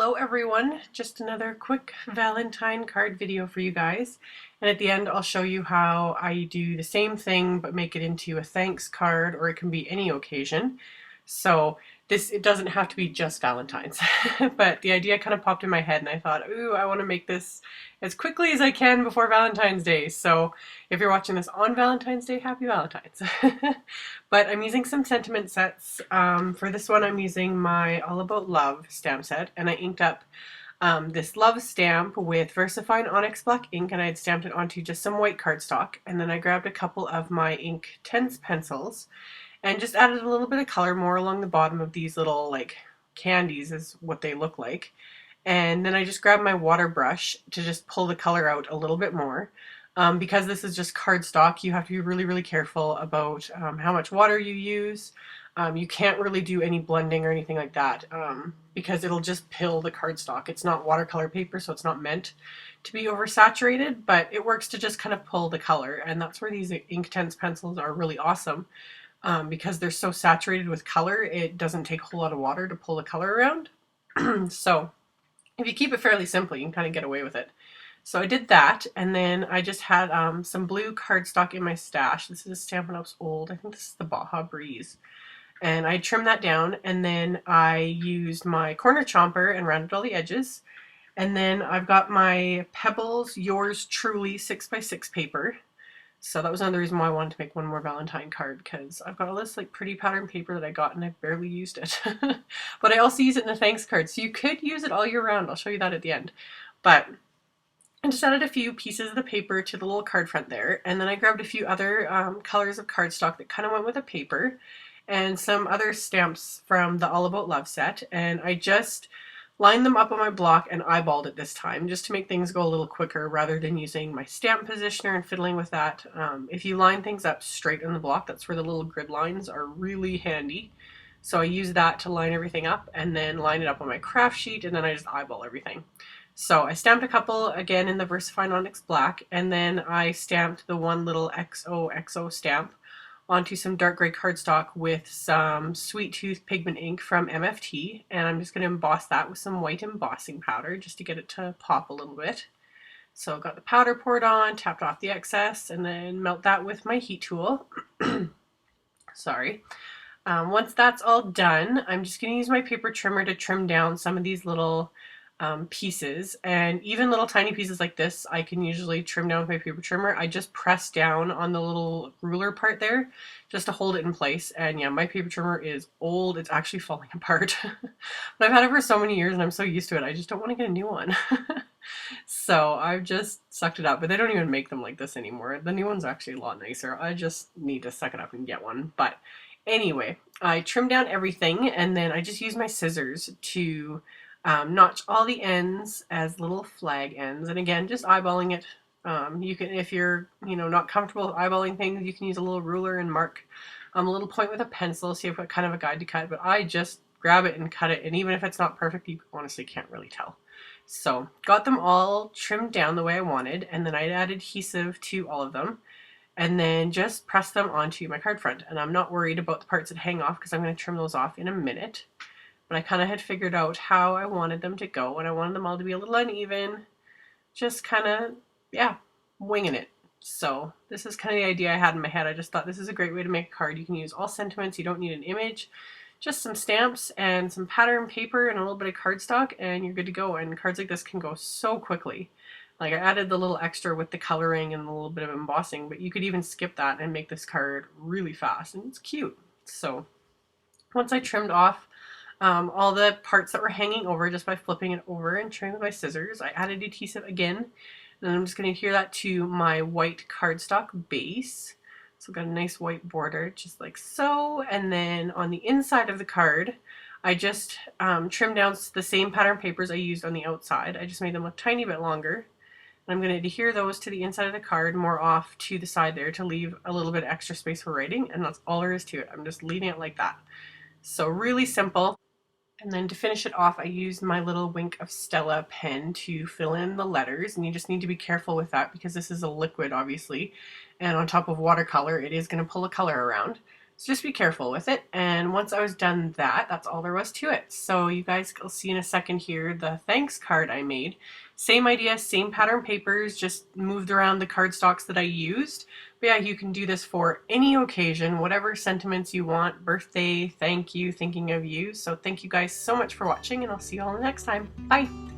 Hello everyone, just another quick Valentine card video for you guys, and at the end I'll show you how I do the same thing but make it into a thanks card, or it can be any occasion. So it doesn't have to be just Valentine's, but the idea kind of popped in my head and I thought, ooh, I want to make this as quickly as I can before Valentine's Day. So if you're watching this on Valentine's Day, happy Valentine's. But I'm using some sentiment sets. For this one I'm using my All About Love stamp set, and I inked up this love stamp with VersaFine Onyx Black ink, and I had stamped it onto just some white cardstock, and then I grabbed a couple of my Ink Tense pencils and just added a little bit of color more along the bottom of these little like candies is what they look like. And then I just grabbed my water brush to just pull the color out a little bit more. Because this is just cardstock, you have to be really, really careful about how much water you use. You can't really do any blending or anything like that because it'll just pill the cardstock. It's not watercolor paper, so it's not meant to be oversaturated, but it works to just kind of pull the color. And that's where these Ink Tense pencils are really awesome. Because they're so saturated with color, it doesn't take a whole lot of water to pull the color around. So if you keep it fairly simple, you can kind of get away with it. So I did that, and then I just had some blue cardstock in my stash. This is Stampin' Up's old, I think this is the Baja Breeze. And I trimmed that down, and then I used my corner chomper and rounded all the edges. And then I've got my Pebbles Yours Truly 6x6 paper. So that was another reason why I wanted to make one more Valentine card, because I've got all this like pretty pattern paper that I got and I barely used it. But I also use it in a thanks card, so you could use it all year round. I'll show you that at the end. But I just added a few pieces of the paper to the little card front there, and then I grabbed a few other colors of cardstock that kind of went with the paper, and some other stamps from the All About Love set, and I just lined them up on my block and eyeballed it this time, just to make things go a little quicker rather than using my stamp positioner and fiddling with that. If you line things up straight on the block, that's where the little grid lines are really handy. So I use that to line everything up and then line it up on my craft sheet, and then I just eyeball everything. So I stamped a couple again in the VersaFine Onyx Black, and then I stamped the one little XOXO stamp onto some dark gray cardstock with some Sweet Tooth pigment ink from MFT, and I'm just going to emboss that with some white embossing powder just to get it to pop a little bit. So I got the powder poured on, tapped off the excess, and then melt that with my heat tool. Sorry. Once that's all done, I'm just going to use my paper trimmer to trim down some of these little pieces, and even little tiny pieces like this I can usually trim down with my paper trimmer. I just press down on the little ruler part there just to hold it in place, and yeah, my paper trimmer is old. It's actually falling apart. But I've had it for so many years and I'm so used to it, I just don't want to get a new one. So I've just sucked it up, but they don't even make them like this anymore. The new one's actually a lot nicer. I just need to suck it up and get one. But anyway, I trimmed down everything, and then I just used my scissors to notch all the ends as little flag ends, and again, just eyeballing it. You can, if you're not comfortable with eyeballing things, you can use a little ruler and mark a little point with a pencil, so you've got kind of a guide to cut. But I just grab it and cut it, and even if it's not perfect, you honestly can't really tell. So got them all trimmed down the way I wanted, and then I added adhesive to all of them, and then just press them onto my card front. And I'm not worried about the parts that hang off because I'm going to trim those off in a minute. But I kind of had figured out how I wanted them to go, and I wanted them all to be a little uneven, just kind of, yeah, winging it. So this is kind of the idea I had in my head. I just thought this is a great way to make a card. You can use all sentiments. You don't need an image, just some stamps and some pattern paper and a little bit of cardstock, and you're good to go. And cards like this can go so quickly. Like, I added the little extra with the coloring and a little bit of embossing, but you could even skip that and make this card really fast, and it's cute. So once I trimmed off all the parts that were hanging over just by flipping it over and trimming with my scissors, I added adhesive again, and I'm just going to adhere that to my white cardstock base. So I've got a nice white border just like so, and then on the inside of the card I just trimmed down the same pattern papers I used on the outside. I just made them a tiny bit longer, and I'm going to adhere those to the inside of the card, more off to the side there to leave a little bit of extra space for writing, and that's all there is to it. I'm just leaving it like that. So really simple. And then to finish it off, I used my little Wink of Stella pen to fill in the letters, and you just need to be careful with that because this is a liquid, obviously, and on top of watercolor, it is going to pull the color around. So just be careful with it. And once I was done that, that's all there was to it. So you guys will see in a second here the thanks card I made. Same idea, same pattern papers, just moved around the cardstocks that I used. But yeah, you can do this for any occasion, whatever sentiments you want, birthday, thank you, thinking of you. So thank you guys so much for watching, and I'll see you all next time. Bye!